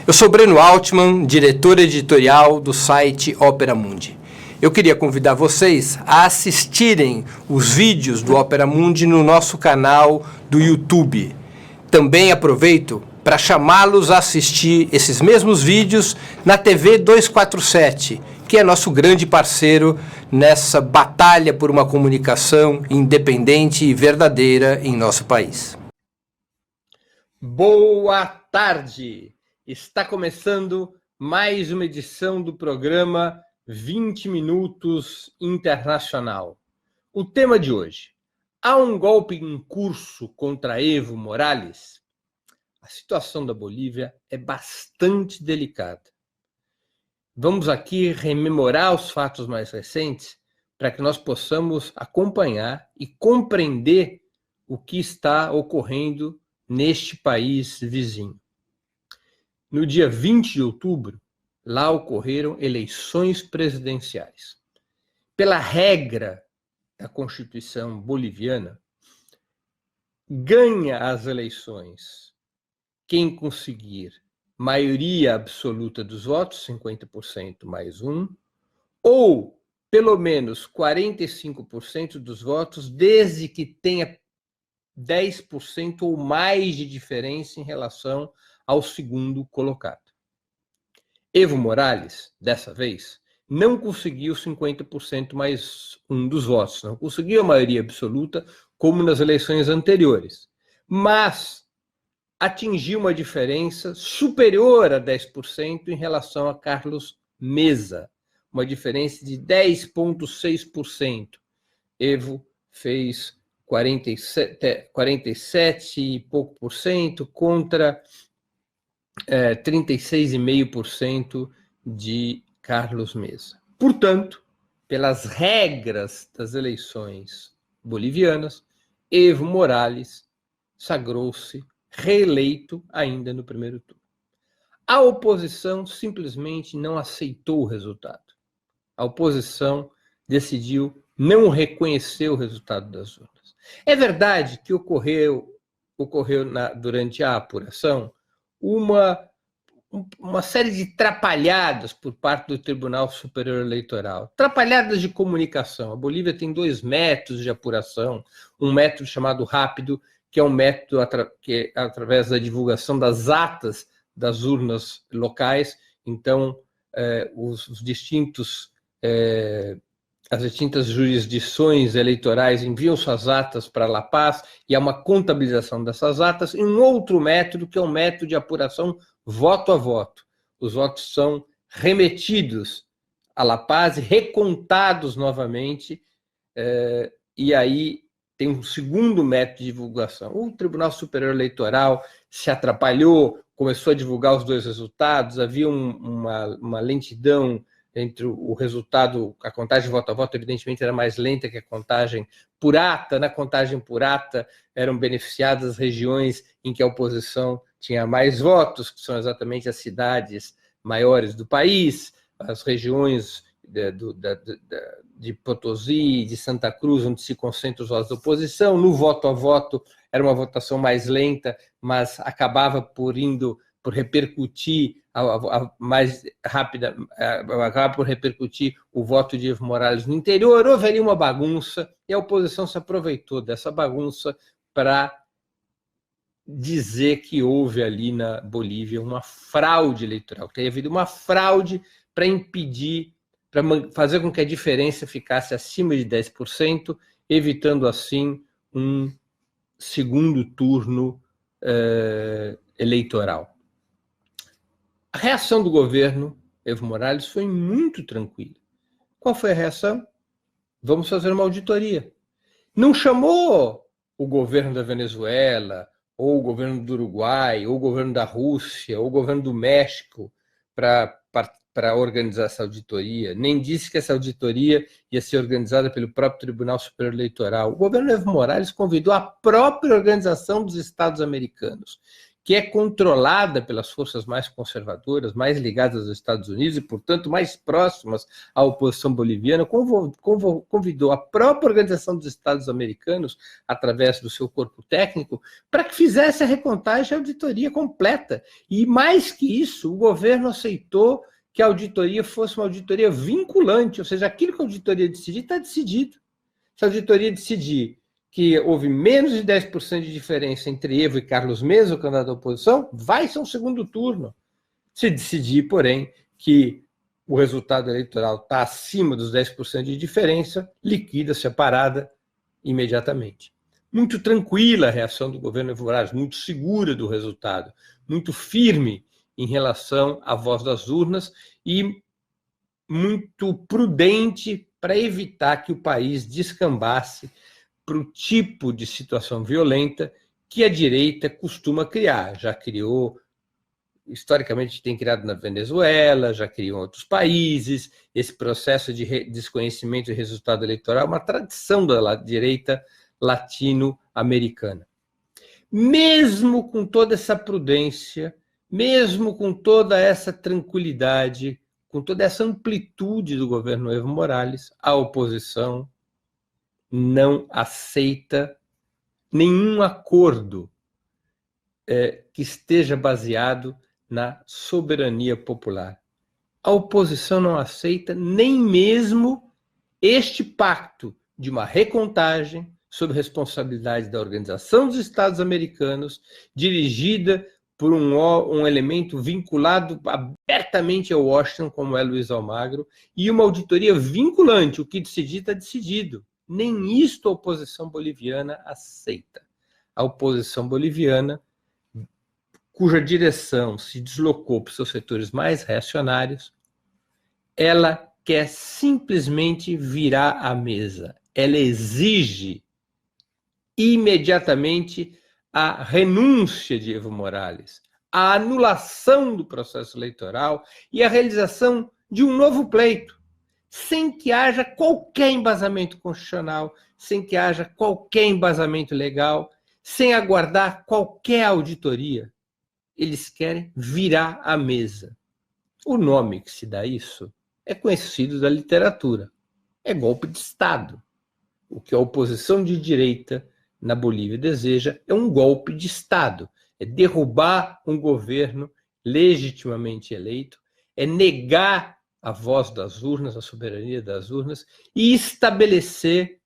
Eu sou Breno Altman, diretor editorial do site Opera Mundi. Eu queria convidar vocês a assistirem os vídeos do Opera Mundi no nosso canal do YouTube. Também aproveito para chamá-los a assistir esses mesmos vídeos na TV 247, que é nosso grande parceiro nessa batalha por uma comunicação independente e verdadeira em nosso país. Boa tarde! Está começando mais uma edição do programa 20 Minutos Internacional. O tema de hoje: há um golpe em curso contra Evo Morales? A situação da Bolívia é bastante delicada. Vamos aqui rememorar os fatos mais recentes para que nós possamos acompanhar e compreender o que está ocorrendo neste país vizinho. No dia 20 de outubro, lá ocorreram eleições presidenciais. Pela regra da Constituição boliviana, ganha as eleições quem conseguir maioria absoluta dos votos, 50% mais um, ou pelo menos 45% dos votos, desde que tenha 10% ou mais de diferença em relação ao segundo colocado. Evo Morales, dessa vez, não conseguiu 50% mais um dos votos, não conseguiu a maioria absoluta, como nas eleições anteriores, mas atingiu uma diferença superior a 10% em relação a Carlos Mesa, uma diferença de 10,6%. Evo fez 47 e pouco por cento contra 36,5% de Carlos Mesa. Portanto, pelas regras das eleições bolivianas, Evo Morales sagrou-se reeleito ainda no primeiro turno. A oposição simplesmente não aceitou o resultado. A oposição decidiu não reconhecer o resultado das urnas. É verdade que ocorreu durante a apuração uma série de trapalhadas por parte do Tribunal Superior Eleitoral. Trapalhadas de comunicação. A Bolívia tem dois métodos de apuração. Um método chamado rápido, que é um método que é através da divulgação das atas das urnas locais. Então, as distintas jurisdições eleitorais enviam suas atas para La Paz e há uma contabilização dessas atas. E um outro método, que é um método de apuração voto a voto. Os votos são remetidos a La Paz e recontados novamente, e aí tem um segundo método de divulgação. O Tribunal Superior Eleitoral se atrapalhou, começou a divulgar os dois resultados, havia uma lentidão entre o resultado, a contagem voto a voto, evidentemente, era mais lenta que a contagem por ata. Na contagem por ata eram beneficiadas as regiões em que a oposição tinha mais votos, que são exatamente as cidades maiores do país, as regiões de Potosí, de Santa Cruz, onde se concentram os votos da oposição. No voto a voto era uma votação mais lenta, mas acabava por repercutir mais rápida, acaba por repercutir o voto de Evo Morales no interior. Houve ali uma bagunça e a oposição se aproveitou dessa bagunça para dizer que houve ali na Bolívia uma fraude eleitoral, que teria havido uma fraude para impedir, para fazer com que a diferença ficasse acima de 10%, evitando assim um segundo turno eleitoral. A reação do governo Evo Morales foi muito tranquila. Qual foi a reação? Vamos fazer uma auditoria. Não chamou o governo da Venezuela, ou o governo do Uruguai, ou o governo da Rússia, ou o governo do México para organizar essa auditoria. Nem disse que essa auditoria ia ser organizada pelo próprio Tribunal Superior Eleitoral. O governo Evo Morales convidou a própria Organização dos Estados Americanos, que é controlada pelas forças mais conservadoras, mais ligadas aos Estados Unidos e, portanto, mais próximas à oposição boliviana, convidou a própria Organização dos Estados Americanos, através do seu corpo técnico, para que fizesse a recontagem e a auditoria completa. E, mais que isso, o governo aceitou que a auditoria fosse uma auditoria vinculante, ou seja, aquilo que a auditoria decidir está decidido. Se a auditoria decidir que houve menos de 10% de diferença entre Evo e Carlos Mesa, o candidato da oposição, vai ser um segundo turno. Se decidir, porém, que o resultado eleitoral está acima dos 10% de diferença, liquida-se a parada imediatamente. Muito tranquila a reação do governo Evo Morales, muito segura do resultado, muito firme em relação à voz das urnas e muito prudente para evitar que o país descambasse para o tipo de situação violenta que a direita costuma criar. Já criou, historicamente tem criado na Venezuela, já criou em outros países. Esse processo de desconhecimento de resultado eleitoral é uma tradição da direita latino-americana. Mesmo com toda essa prudência, mesmo com toda essa tranquilidade, com toda essa amplitude do governo Evo Morales, a oposição não aceita nenhum acordo que esteja baseado na soberania popular. A oposição não aceita nem mesmo este pacto de uma recontagem sob responsabilidade da Organização dos Estados Americanos, dirigida por um elemento vinculado abertamente a Washington, como é Luiz Almagro, e uma auditoria vinculante. O que decidir está decidido. Nem isto a oposição boliviana aceita. A oposição boliviana, cuja direção se deslocou para os seus setores mais reacionários, ela quer simplesmente virar a mesa. Ela exige imediatamente a renúncia de Evo Morales, a anulação do processo eleitoral e a realização de um novo pleito, sem que haja qualquer embasamento constitucional, sem que haja qualquer embasamento legal, sem aguardar qualquer auditoria. Eles querem virar a mesa. O nome que se dá a isso é conhecido da literatura. É golpe de Estado. O que a oposição de direita na Bolívia deseja é um golpe de Estado. É derrubar um governo legitimamente eleito, é negar a voz das urnas, a soberania das urnas, e estabelecer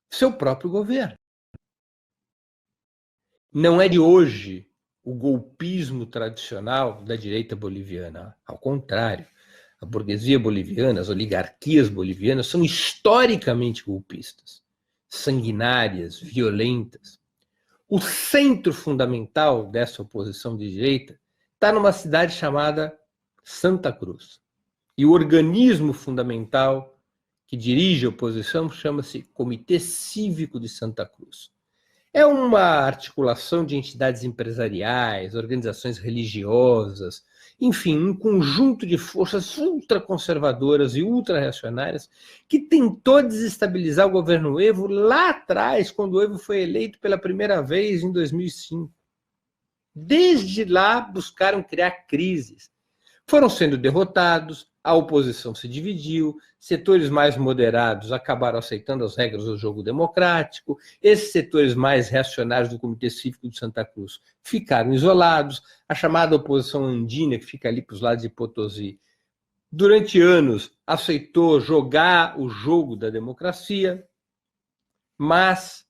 seu próprio governo. Não é de hoje o golpismo tradicional da direita boliviana. Ao contrário, a burguesia boliviana, as oligarquias bolivianas são historicamente golpistas, sanguinárias, violentas. O centro fundamental dessa oposição de direita está numa cidade chamada Santa Cruz. E o organismo fundamental que dirige a oposição chama-se Comitê Cívico de Santa Cruz. É uma articulação de entidades empresariais, organizações religiosas, enfim, um conjunto de forças ultraconservadoras e ultrarreacionárias que tentou desestabilizar o governo Evo lá atrás, quando o Evo foi eleito pela primeira vez em 2005. Desde lá buscaram criar crises. Foram sendo derrotados, a oposição se dividiu, setores mais moderados acabaram aceitando as regras do jogo democrático, esses setores mais reacionários do Comitê Cívico de Santa Cruz ficaram isolados, a chamada oposição andina, que fica ali para os lados de Potosí, durante anos aceitou jogar o jogo da democracia, mas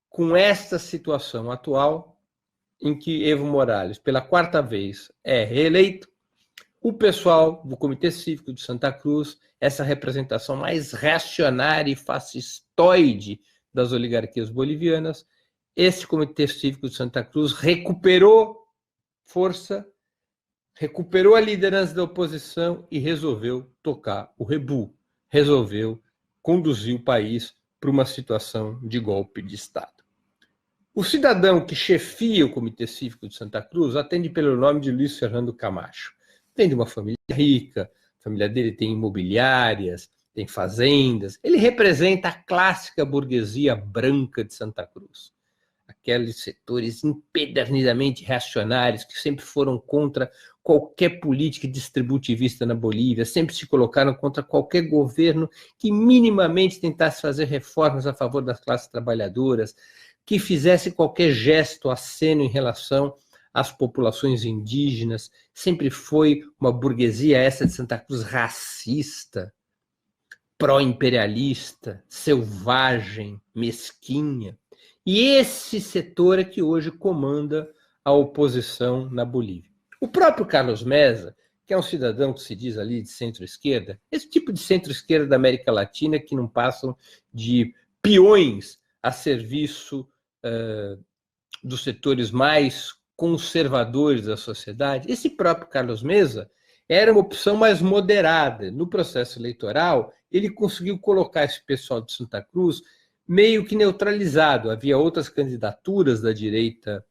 com esta situação atual, em que Evo Morales, pela quarta vez, é reeleito, o pessoal do Comitê Cívico de Santa Cruz, essa representação mais reacionária e fascistoide das oligarquias bolivianas, esse Comitê Cívico de Santa Cruz recuperou força, recuperou a liderança da oposição e resolveu tocar o rebu, resolveu conduzir o país para uma situação de golpe de Estado. O cidadão que chefia o Comitê Cívico de Santa Cruz atende pelo nome de Luiz Fernando Camacho. Vem de uma família rica, a família dele tem imobiliárias, tem fazendas. Ele representa a clássica burguesia branca de Santa Cruz. aqueles setores empedernidamente reacionários que sempre foram contra qualquer política distributivista na Bolívia, sempre se colocaram contra qualquer governo que minimamente tentasse fazer reformas a favor das classes trabalhadoras, que fizesse qualquer gesto aceno em relação às populações indígenas. Sempre foi uma burguesia, essa de Santa Cruz, racista, pró-imperialista, selvagem, mesquinha. E esse setor é que hoje comanda a oposição na Bolívia. O próprio Carlos Mesa, que é um cidadão que se diz ali de centro-esquerda, esse tipo de centro-esquerda da América Latina que não passam de peões a serviço dos setores mais conservadores da sociedade, esse próprio Carlos Mesa era uma opção mais moderada. No processo eleitoral, ele conseguiu colocar esse pessoal de Santa Cruz meio que neutralizado. Havia outras candidaturas da direita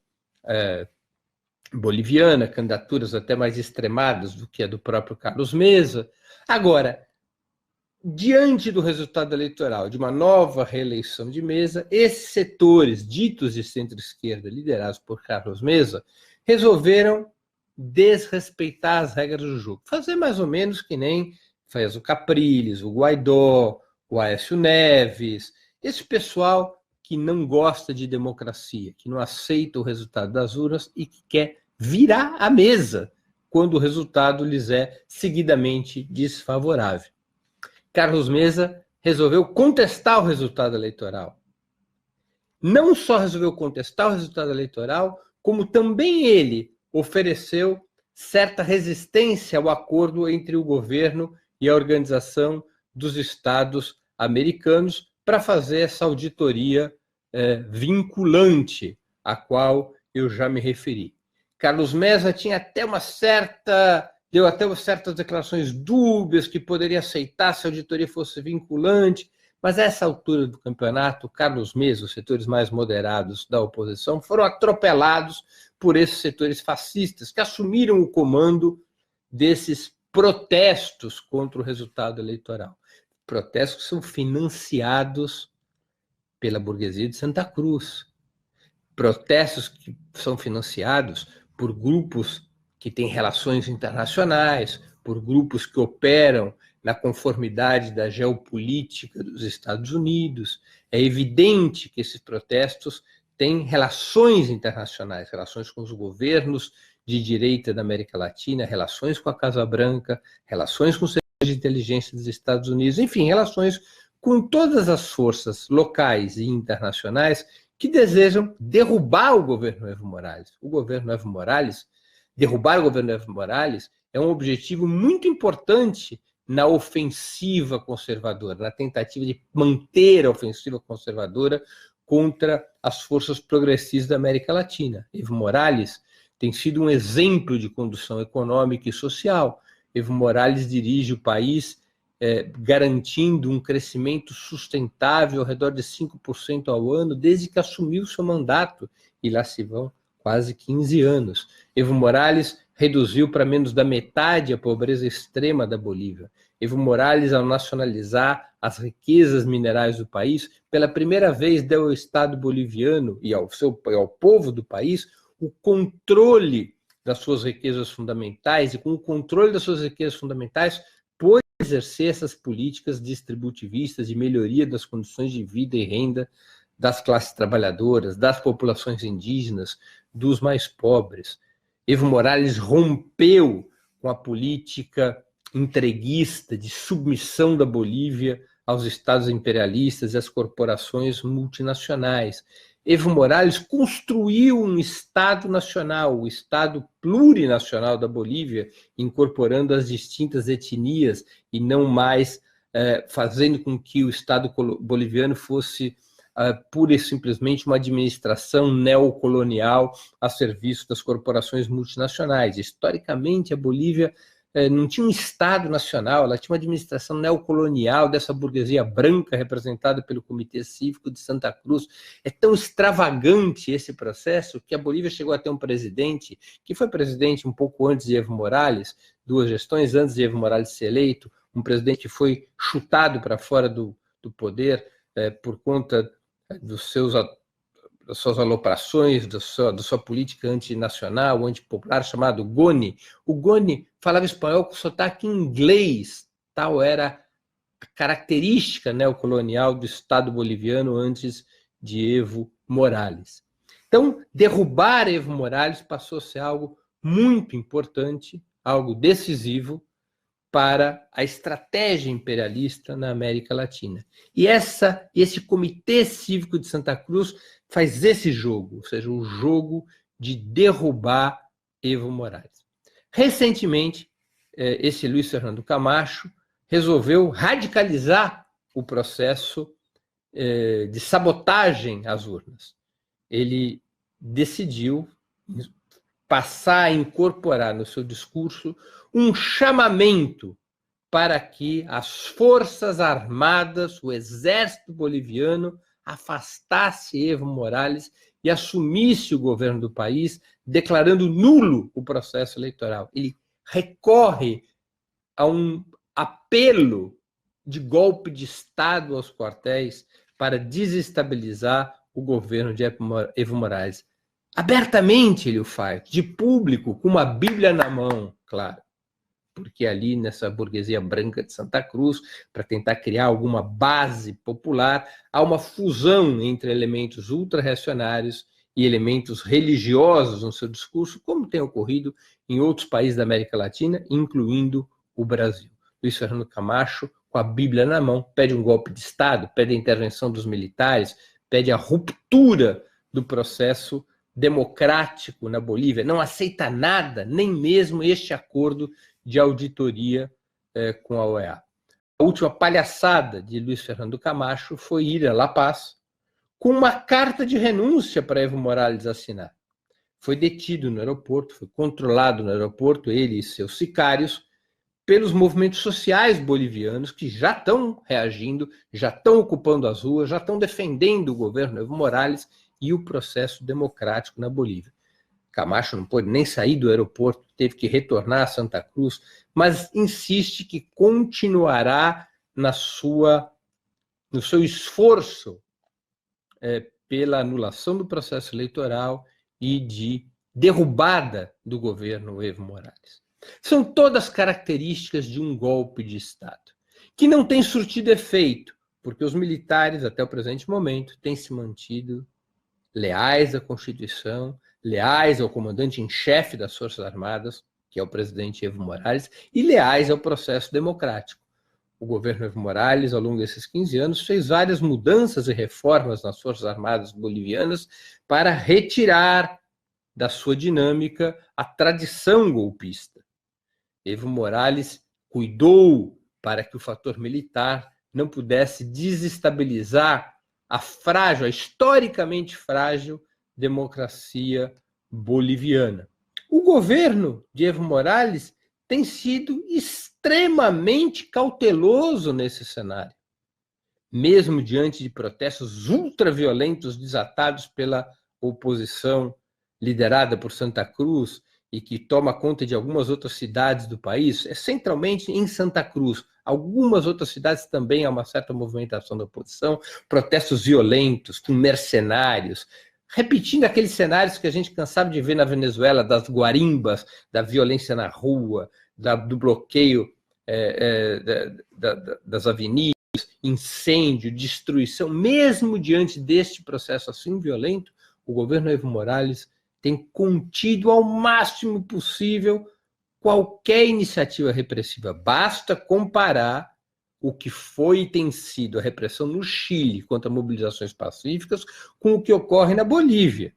boliviana, candidaturas até mais extremadas do que a do próprio Carlos Mesa. Agora, diante do resultado eleitoral de uma nova reeleição de Mesa, esses setores ditos de centro-esquerda, liderados por Carlos Mesa, resolveram desrespeitar as regras do jogo. Fazer mais ou menos que nem fez o Capriles, o Guaidó, o Aécio Neves, esse pessoal que não gosta de democracia, que não aceita o resultado das urnas e que quer virar a mesa quando o resultado lhes é seguidamente desfavorável. Carlos Mesa resolveu contestar o resultado eleitoral. Não só resolveu contestar o resultado eleitoral, como também ele ofereceu certa resistência ao acordo entre o governo e a Organização dos Estados Americanos para fazer essa auditoria vinculante a qual eu já me referi. Carlos Mesa tinha até deu até certas declarações dúbias que poderia aceitar se a auditoria fosse vinculante, mas a essa altura do campeonato, Carlos Mesa, os setores mais moderados da oposição, foram atropelados por esses setores fascistas que assumiram o comando desses protestos contra o resultado eleitoral. Protestos que são financiados pela burguesia de Santa Cruz. Protestos que são financiados por grupos que têm relações internacionais, por grupos que operam na conformidade da geopolítica dos Estados Unidos. É evidente que esses protestos têm relações internacionais, relações com os governos de direita da América Latina, relações com a Casa Branca, relações com o serviço de inteligência dos Estados Unidos, enfim, relações com todas as forças locais e internacionais que desejam derrubar o governo Evo Morales. Derrubar o governo Evo Morales é um objetivo muito importante na ofensiva conservadora, na tentativa de manter a ofensiva conservadora contra as forças progressistas da América Latina. Evo Morales tem sido um exemplo de condução econômica e social. Evo Morales dirige o país garantindo um crescimento sustentável ao redor de 5% ao ano desde que assumiu seu mandato, e lá se vão quase 15 anos. Evo Morales reduziu para menos da metade a pobreza extrema da Bolívia. Evo Morales, ao nacionalizar as riquezas minerais do país, pela primeira vez deu ao Estado boliviano e ao povo do país o controle das suas riquezas fundamentais, e com o controle das suas riquezas fundamentais pôde exercer essas políticas distributivistas de melhoria das condições de vida e renda das classes trabalhadoras, das populações indígenas, dos mais pobres. Evo Morales rompeu com a política entreguista de submissão da Bolívia aos estados imperialistas e às corporações multinacionais. Evo Morales construiu um Estado nacional, o Estado plurinacional da Bolívia, incorporando as distintas etnias e não mais fazendo com que o Estado boliviano fosse pura e simplesmente uma administração neocolonial a serviço das corporações multinacionais. Historicamente, a Bolívia não tinha um Estado nacional, ela tinha uma administração neocolonial dessa burguesia branca representada pelo Comitê Cívico de Santa Cruz. É tão extravagante esse processo que a Bolívia chegou a ter um presidente, que foi presidente um pouco antes de Evo Morales, 2 gestões antes de Evo Morales ser eleito, um presidente que foi chutado para fora do poder por conta dos seus das suas aloprações, da sua política antinacional, antipopular, chamado Goni. O Goni falava espanhol com sotaque inglês, tal era a característica neocolonial do Estado boliviano antes de Evo Morales. Então, derrubar Evo Morales passou a ser algo muito importante, algo decisivo para a estratégia imperialista na América Latina. E esse Comitê Cívico de Santa Cruz faz esse jogo, ou seja, o jogo de derrubar Evo Morales. Recentemente, esse Luiz Fernando Camacho resolveu radicalizar o processo de sabotagem às urnas. Ele decidiu passar a incorporar no seu discurso um chamamento para que as Forças Armadas, o exército boliviano, afastasse Evo Morales e assumisse o governo do país, declarando nulo o processo eleitoral. Ele recorre a um apelo de golpe de Estado aos quartéis para desestabilizar o governo de Evo Morales. Abertamente ele o faz, de público, com uma Bíblia na mão, claro. Porque ali nessa burguesia branca de Santa Cruz, para tentar criar alguma base popular, há uma fusão entre elementos ultra-reacionários e elementos religiosos no seu discurso, como tem ocorrido em outros países da América Latina, incluindo o Brasil. Luiz Fernando Camacho, com a Bíblia na mão, pede um golpe de Estado, pede a intervenção dos militares, pede a ruptura do processo democrático na Bolívia, não aceita nada, nem mesmo este acordo de auditoria com a OEA. A última palhaçada de Luiz Fernando Camacho foi ir a La Paz com uma carta de renúncia para Evo Morales assinar. Foi detido no aeroporto, foi controlado no aeroporto, ele e seus sicários, pelos movimentos sociais bolivianos que já estão reagindo, já estão ocupando as ruas, já estão defendendo o governo Evo Morales e o processo democrático na Bolívia. Camacho não pôde nem sair do aeroporto, teve que retornar a Santa Cruz, mas insiste que continuará no seu esforço pela anulação do processo eleitoral e de derrubada do governo Evo Morales. São todas características de um golpe de Estado, que não tem surtido efeito, porque os militares, até o presente momento, têm se mantido leais à Constituição, leais ao comandante em chefe das Forças Armadas, que é o presidente Evo Morales, e leais ao processo democrático. O governo Evo Morales, ao longo desses 15 anos, fez várias mudanças e reformas nas Forças Armadas bolivianas para retirar da sua dinâmica a tradição golpista. Evo Morales cuidou para que o fator militar não pudesse desestabilizar a historicamente frágil democracia boliviana. O governo de Evo Morales tem sido extremamente cauteloso nesse cenário. Mesmo diante de protestos ultraviolentos desatados pela oposição liderada por Santa Cruz e que toma conta de algumas outras cidades do país, centralmente em Santa Cruz. Algumas outras cidades também há uma certa movimentação da oposição, protestos violentos, com mercenários, repetindo aqueles cenários que a gente cansava de ver na Venezuela, das guarimbas, da violência na rua, do bloqueio das avenidas, incêndio, destruição. Mesmo diante deste processo assim violento, o governo Evo Morales tem contido ao máximo possível qualquer iniciativa repressiva. Basta comparar o que foi e tem sido a repressão no Chile contra mobilizações pacíficas com o que ocorre na Bolívia.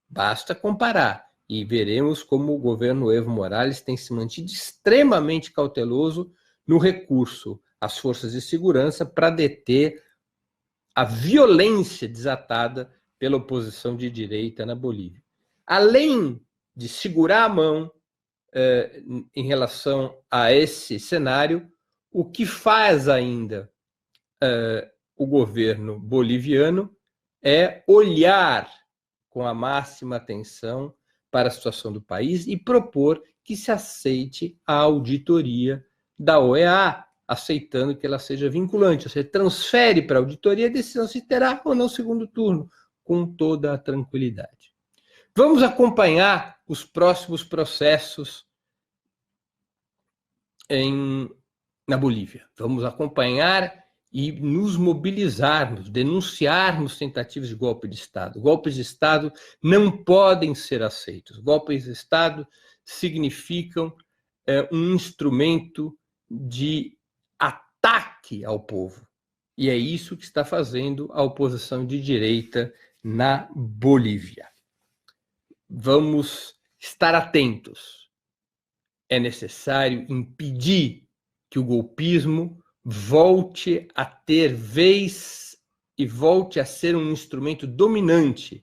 Basta comparar e veremos como o governo Evo Morales tem se mantido extremamente cauteloso no recurso às forças de segurança para deter a violência desatada pela oposição de direita na Bolívia. Além de segurar a mão em relação a esse cenário, o que faz ainda o governo boliviano é olhar com a máxima atenção para a situação do país e propor que se aceite a auditoria da OEA, aceitando que ela seja vinculante. Você transfere para a auditoria a decisão se terá ou não segundo turno, com toda a tranquilidade. Vamos acompanhar os próximos processos na Bolívia. Vamos acompanhar e nos mobilizarmos, denunciarmos tentativas de golpe de Estado. Golpes de Estado não podem ser aceitos. Golpes de Estado significam um instrumento de ataque ao povo. E é isso que está fazendo a oposição de direita na Bolívia. Vamos estar atentos. É necessário impedir que o golpismo volte a ter vez e volte a ser um instrumento dominante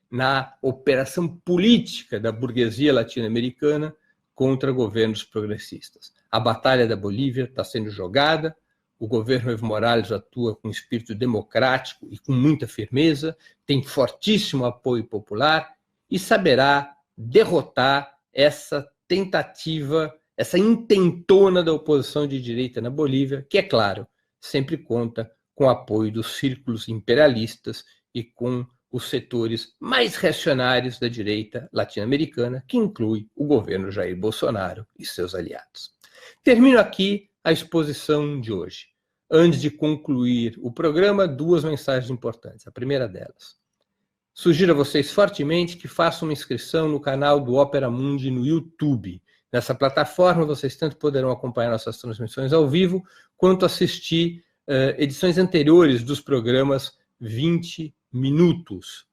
na operação política da burguesia latino-americana contra governos progressistas. A batalha da Bolívia está sendo jogada, o governo Evo Morales atua com espírito democrático e com muita firmeza, tem fortíssimo apoio popular e saberá derrotar essa tentativa, essa intentona da oposição de direita na Bolívia, que, é claro, sempre conta com o apoio dos círculos imperialistas e com os setores mais reacionários da direita latino-americana, que inclui o governo Jair Bolsonaro e seus aliados. Termino aqui a exposição de hoje. Antes de concluir o programa, duas mensagens importantes. A primeira delas: sugiro a vocês fortemente que façam uma inscrição no canal do Opera Mundi no YouTube. Nessa plataforma, vocês tanto poderão acompanhar nossas transmissões ao vivo, quanto assistir edições anteriores dos programas 20 minutos.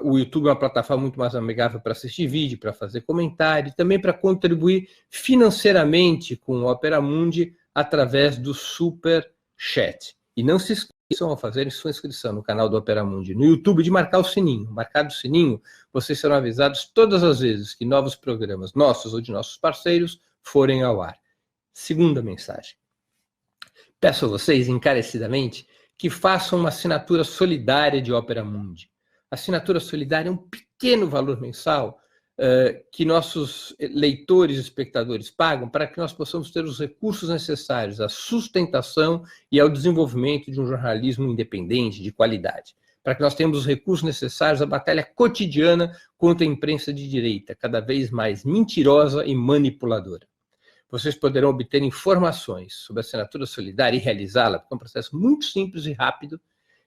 O YouTube é uma plataforma muito mais amigável para assistir vídeo, para fazer comentário, e também para contribuir financeiramente com o Opera Mundi através do Super Chat. E não se esqueçam, ao fazerem sua inscrição no canal do Opera Mundi no YouTube, de marcar o sininho. Marcado o sininho, vocês serão avisados todas as vezes que novos programas nossos ou de nossos parceiros forem ao ar. Segunda mensagem: peço a vocês encarecidamente que façam uma assinatura solidária de Opera Mundi. A assinatura solidária é um pequeno valor mensal que nossos leitores e espectadores pagam para que nós possamos ter os recursos necessários à sustentação e ao desenvolvimento de um jornalismo independente, de qualidade. Para que nós tenhamos os recursos necessários à batalha cotidiana contra a imprensa de direita, cada vez mais mentirosa e manipuladora. Vocês poderão obter informações sobre a assinatura solidária e realizá-la, porque é um processo muito simples e rápido,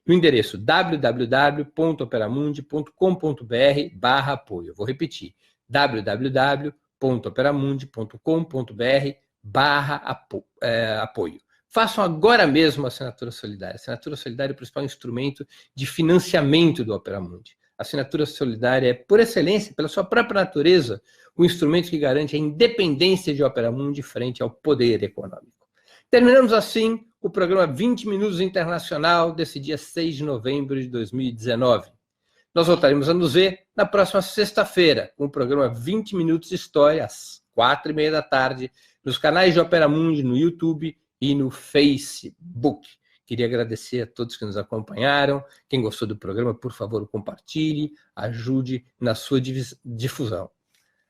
no endereço www.operamundi.com.br/apoio. Vou repetir: www.operamundi.com.br/apoio. Façam agora mesmo a assinatura solidária. A assinatura solidária é o principal instrumento de financiamento do Opera Mundi. A assinatura solidária é, por excelência, pela sua própria natureza, o instrumento que garante a independência de Opera Mundi frente ao poder econômico. Terminamos assim o programa 20 Minutos Internacional desse dia 6 de novembro de 2019. Nós voltaremos a nos ver na próxima sexta-feira, com o programa 20 Minutos de História, às 4h30 da tarde, nos canais de Opera Mundi, no YouTube e no Facebook. Queria agradecer a todos que nos acompanharam. Quem gostou do programa, por favor, compartilhe, ajude na sua difusão.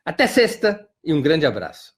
Até sexta e um grande abraço.